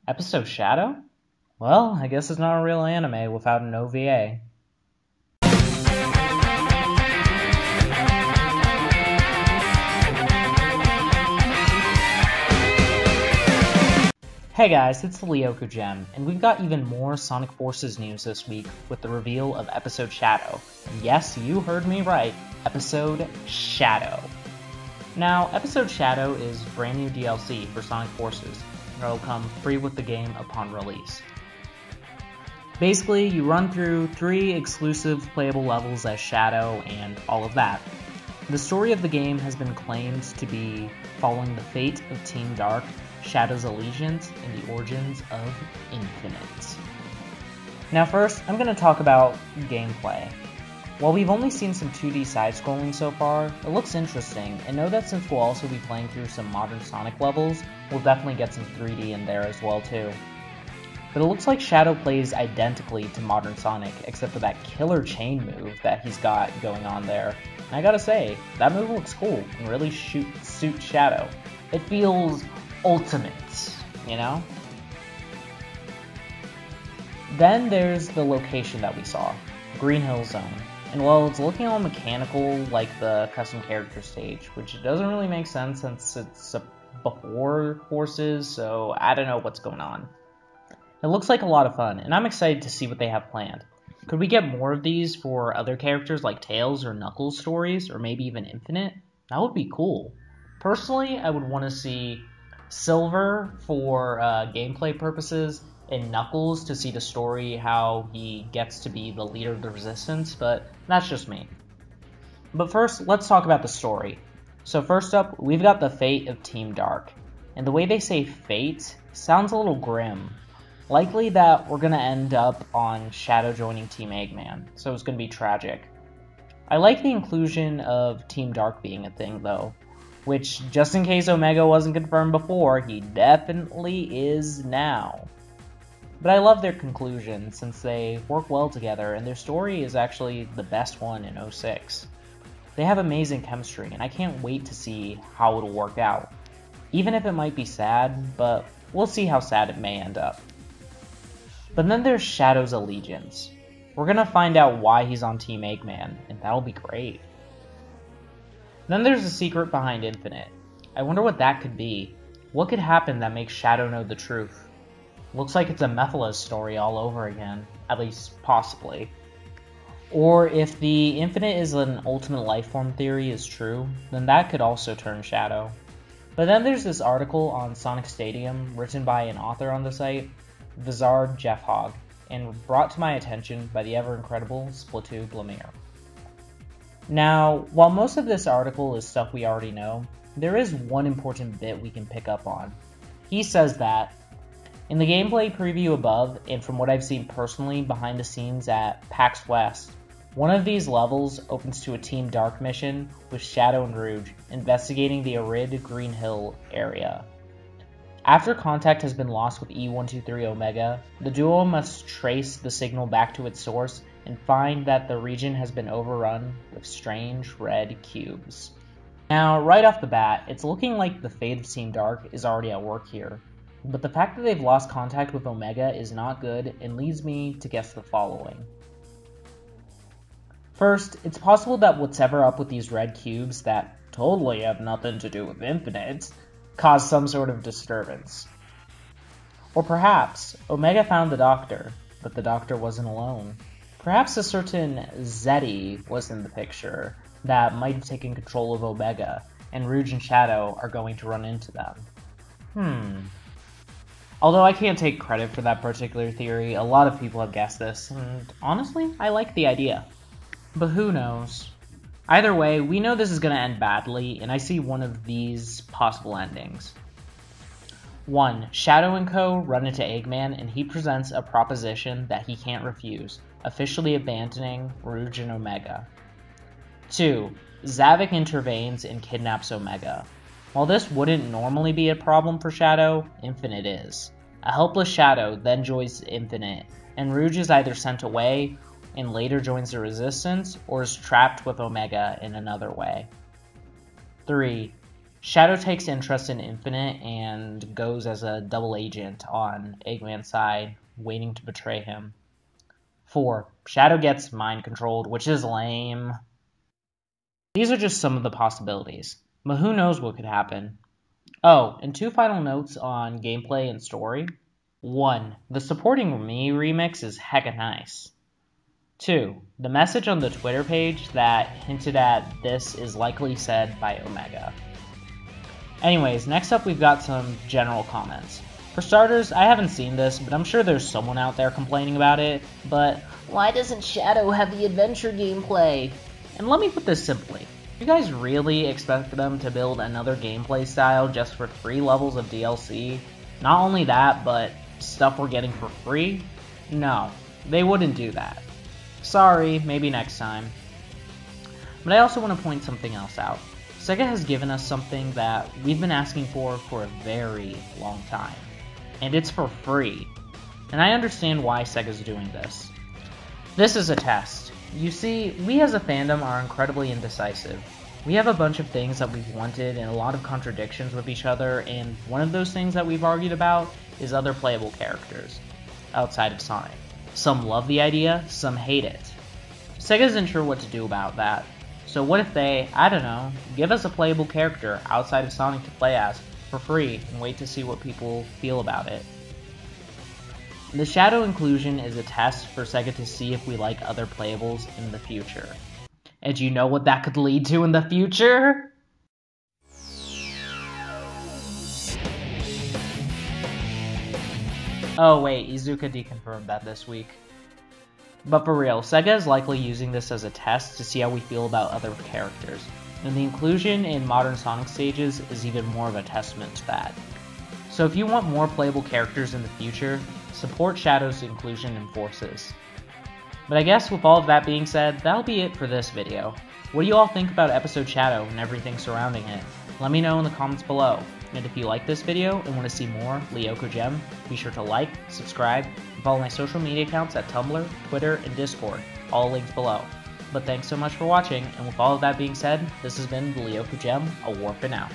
Episode Shadow? Well, I guess it's not a real anime without an OVA. Hey guys, it's the Lyoku Gem, and we've got even more Sonic Forces news this week with the reveal of Episode Shadow. And yes, you heard me right, Episode Shadow. Now, Episode Shadow is brand new DLC for Sonic Forces, and it'll come free with the game upon release. Basically, you run through 3 exclusive playable levels as Shadow and all of that. The story of the game has been claimed to be following the fate of Team Dark, Shadow's allegiance, and the origins of Infinite. Now first, I'm going to talk about gameplay. While we've only seen some 2D side-scrolling so far, it looks interesting, and know that since we'll also be playing through some modern Sonic levels, we'll definitely get some 3D in there as well too. But it looks like Shadow plays identically to modern Sonic, except for that killer chain move that he's got going on there. And I gotta say, that move looks cool and really suits Shadow. It feels ultimate, you know? Then there's the location that we saw, Green Hill Zone. And while it's looking all mechanical like the custom character stage, which doesn't really make sense since it's before Forces, so I don't know what's going on. It looks like a lot of fun, and I'm excited to see what they have planned. Could we get more of these for other characters like Tails or Knuckles stories, or maybe even Infinite? That would be cool. Personally, I would want to see Silver for gameplay purposes, and Knuckles to see the story, how he gets to be the leader of the Resistance, but that's just me. But first, let's talk about the story. So first up, we've got the fate of Team Dark. And the way they say fate sounds a little grim. Likely that we're going to end up on Shadow joining Team Eggman, so it's going to be tragic. I like the inclusion of Team Dark being a thing though, which, just in case Omega wasn't confirmed before, he definitely is now. But I love their conclusion, since they work well together, and their story is actually the best one in 06. They have amazing chemistry, and I can't wait to see how it'll work out. Even if it might be sad, but we'll see how sad it may end up. But then there's Shadow's allegiance. We're gonna find out why he's on Team Eggman, and that'll be great. Then there's the secret behind Infinite. I wonder what that could be. What could happen that makes Shadow know the truth? Looks like it's a Methalas story all over again, at least possibly. Or if the Infinite is an ultimate lifeform theory is true, then that could also turn Shadow. But then there's this article on Sonic Stadium written by an author on the site, Vizard Jeffhog, and brought to my attention by the ever-incredible Splatoon Blamir. Now, while most of this article is stuff we already know, there is one important bit we can pick up on. He says that, in the gameplay preview above, and from what I've seen personally behind the scenes at PAX West, one of these levels opens to a Team Dark mission with Shadow and Rouge investigating the arid Green Hill area. After contact has been lost with E123 Omega, the duo must trace the signal back to its source and find that the region has been overrun with strange red cubes. Now, right off the bat, it's looking like the fate of Team Dark is already at work here. But the fact that they've lost contact with Omega is not good and leads me to guess the following. First, it's possible that what's ever up with these red cubes that totally have nothing to do with Infinite caused some sort of disturbance. Or perhaps Omega found the Doctor, but the Doctor wasn't alone. Perhaps a certain Zeddy was in the picture that might have taken control of Omega, and Rouge and Shadow are going to run into them. Although I can't take credit for that particular theory, a lot of people have guessed this, and honestly, I like the idea. But who knows? Either way, we know this is going to end badly, and I see one of these possible endings. 1. Shadow and Co. run into Eggman, and he presents a proposition that he can't refuse, officially abandoning Rouge and Omega. 2. Zavik intervenes and kidnaps Omega. While this wouldn't normally be a problem for Shadow, Infinite is. A helpless Shadow then joins Infinite, and Rouge is either sent away and later joins the Resistance, or is trapped with Omega in another way. 3. Shadow takes interest in Infinite and goes as a double agent on Eggman's side, waiting to betray him. 4. Shadow gets mind controlled, which is lame. These are just some of the possibilities, but who knows what could happen. Oh, and 2 final notes on gameplay and story. 1. The Supporting Me remix is hecka nice. 2. The message on the Twitter page that hinted at this is likely said by Omega. Anyways, next up we've got some general comments. For starters, I haven't seen this, but I'm sure there's someone out there complaining about it, but why doesn't Shadow have the adventure gameplay? And let me put this simply. You guys really expect them to build another gameplay style just for 3 levels of DLC? Not only that, but stuff we're getting for free? No, they wouldn't do that. Sorry, maybe next time. But I also want to point something else out. Sega has given us something that we've been asking for a very long time. And it's for free. And I understand why Sega's doing this. This is a test. You see, we as a fandom are incredibly indecisive. We have a bunch of things that we've wanted and a lot of contradictions with each other, and one of those things that we've argued about is other playable characters outside of Sonic. Some love the idea, some hate it. Sega isn't sure what to do about that. So what if they, I don't know, give us a playable character outside of Sonic to play as for free and wait to see what people feel about it. The Shadow inclusion is a test for Sega to see if we like other playables in the future. And you know what that could lead to in the future? Oh wait, Iizuka deconfirmed that this week. But for real, Sega is likely using this as a test to see how we feel about other characters, and the inclusion in modern Sonic stages is even more of a testament to that. So if you want more playable characters in the future, support Shadow's inclusion in Forces. But I guess with all of that being said, that'll be it for this video. What do you all think about episode Shadow and everything surrounding it? Let me know in the comments below. And if you like this video and want to see more Lyoko Gem, be sure to like, subscribe, and follow my social media accounts at Tumblr, Twitter, and Discord, all links below. But thanks so much for watching, and with all of that being said, this has been the Lyoko Gem, a warping out.